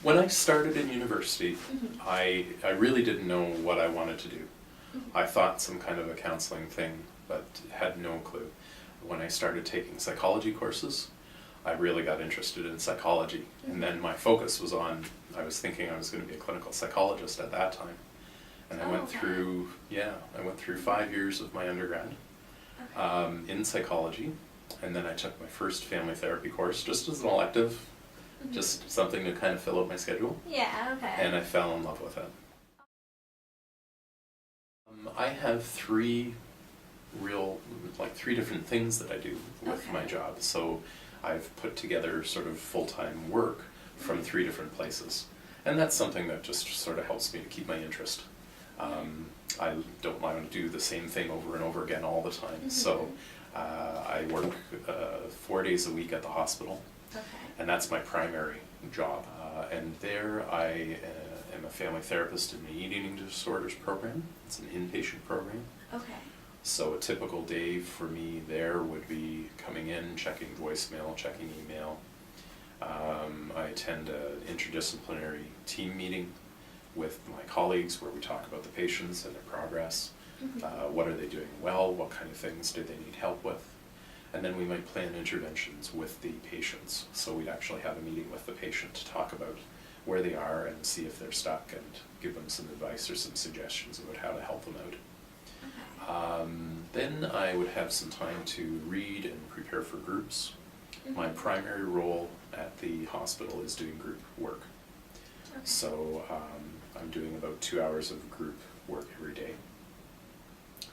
When I started in university, I really didn't know what I wanted to do. I thought some kind of a counseling thing, but had no clue. When I started taking psychology courses, I really got interested in psychology. And then my focus was on, I was thinking I was going to be a clinical psychologist at that time. And I went through 5 years of my undergrad in psychology. And then I took my first family therapy course just as an elective, just something to kind of fill out my schedule. Yeah, okay. And I fell in love with it. I have three different things that I do with my job. So I've put together sort of full-time work from 3 different places. And that's something that just sort of helps me to keep my interest. I don't want to do the same thing over and over again all the time. So I work 4 days a week at the hospital. Okay. And that's my primary job. And there I am a family therapist in the eating disorders program. It's an inpatient program. Okay. So a typical day for me there would be coming in, checking voicemail, checking email. I attend an interdisciplinary team meeting with my colleagues where we talk about the patients and their progress. What are they doing well? What kind of things do they need help with? And then we might plan interventions with the patients. So we'd actually have a meeting with the patient to talk about where they are and see if they're stuck and give them some advice or some suggestions about how to help them out. Then I would have some time to read and prepare for groups. My primary role at the hospital is doing group work. So I'm doing about 2 hours of group work every day.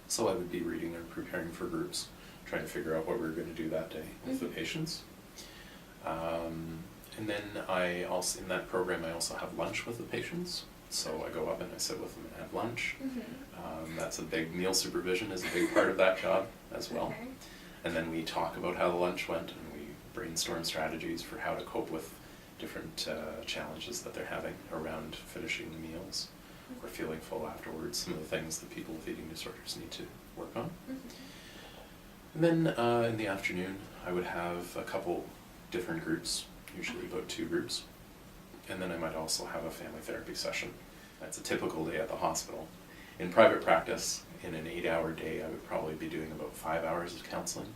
So I would be reading and preparing for groups, trying to figure out what we were going to do that day with the patients. And then in that program, I also have lunch with the patients. So I go up and I sit with them and have lunch. That's a big, meal supervision is a big part of that job as well. And then we talk about how the lunch went and we brainstorm strategies for how to cope with different challenges that they're having around finishing the meals or feeling full afterwards, some of the things that people with eating disorders need to work on. And then in the afternoon, I would have a couple different groups, usually about 2 groups. And then I might also have a family therapy session. That's a typical day at the hospital. In private practice, in an 8-hour day, I would probably be doing about 5 hours of counseling,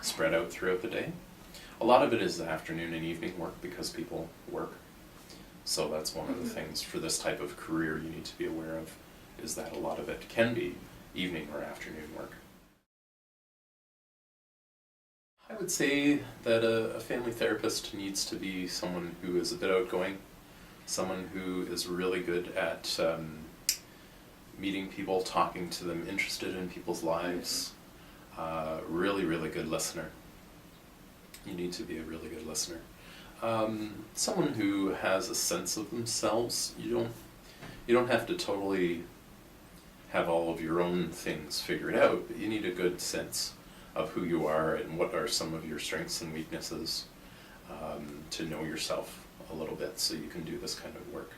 spread out throughout the day. A lot of it is afternoon and evening work because people work. So that's one of the things for this type of career you need to be aware of, is that a lot of it can be evening or afternoon work. I would say that a family therapist needs to be someone who is a bit outgoing, someone who is really good at meeting people, talking to them, interested in people's lives, really, really good listener. You need to be a really good listener. Someone who has a sense of themselves. You don't have to totally have all of your own things figured out, but you need a good sense of who you are and what are some of your strengths and weaknesses, to know yourself a little bit so you can do this kind of work.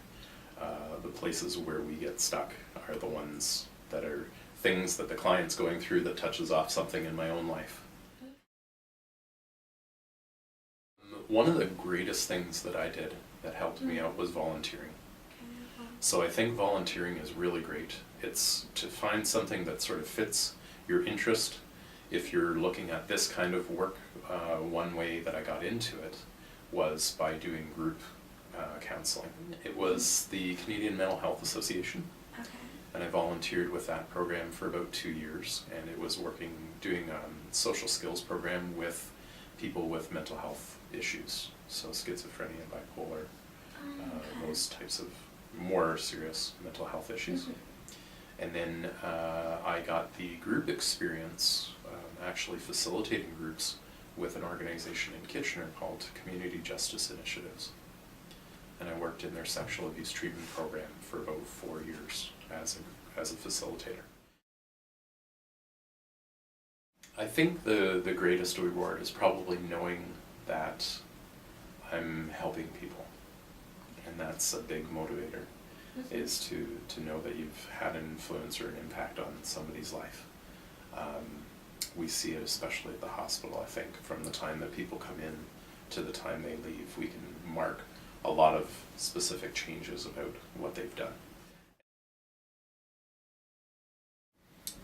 The places where we get stuck are the ones that are things that the client's going through that touches off something in my own life. One of the greatest things that I did that helped me out was volunteering. So I think volunteering is really great. It's to find something that sort of fits your interest. If you're looking at this kind of work, one way that I got into it was by doing group counseling. It was the Canadian Mental Health Association, and I volunteered with that program for about 2 years, and it was doing a social skills program with people with mental health issues, so schizophrenia, bipolar, those types of more serious mental health issues. And then I got the group experience, actually facilitating groups with an organization in Kitchener called Community Justice Initiatives. And I worked in their sexual abuse treatment program for about 4 years as a facilitator. I think the greatest reward is probably knowing that I'm helping people. And that's a big motivator, is to know that you've had an influence or an impact on somebody's life. We see it especially at the hospital, I think, from the time that people come in to the time they leave. We can mark a lot of specific changes about what they've done.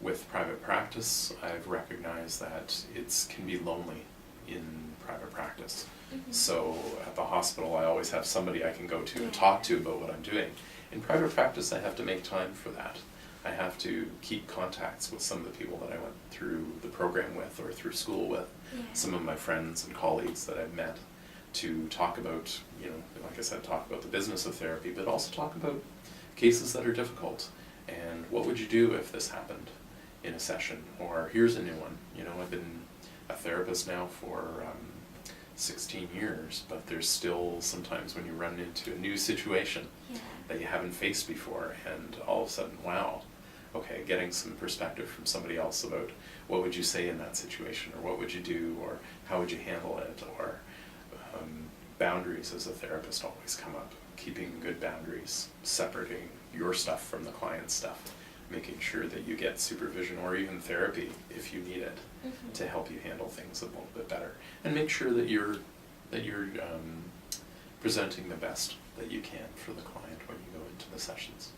With private practice, I've recognized that it can be lonely in private practice. So at the hospital, I always have somebody I can go to and talk to about what I'm doing. In private practice, I have to make time for that. I have to keep contacts with some of the people that I went through the program with or through school with, some of my friends and colleagues that I've met, to talk about, like I said, talk about the business of therapy, but also talk about cases that are difficult. And what would you do if this happened in a session? Or here's a new one. I've been a therapist now for 16 years, but there's still sometimes when you run into a new situation that you haven't faced before, and all of a sudden, wow, okay, getting some perspective from somebody else about what would you say in that situation, or what would you do, or how would you handle it, or boundaries as a therapist always come up. Keeping good boundaries, separating your stuff from the client's stuff, making sure that you get supervision or even therapy if you need it to help you handle things a little bit better, and make sure that you're presenting the best that you can for the client when you go into the sessions.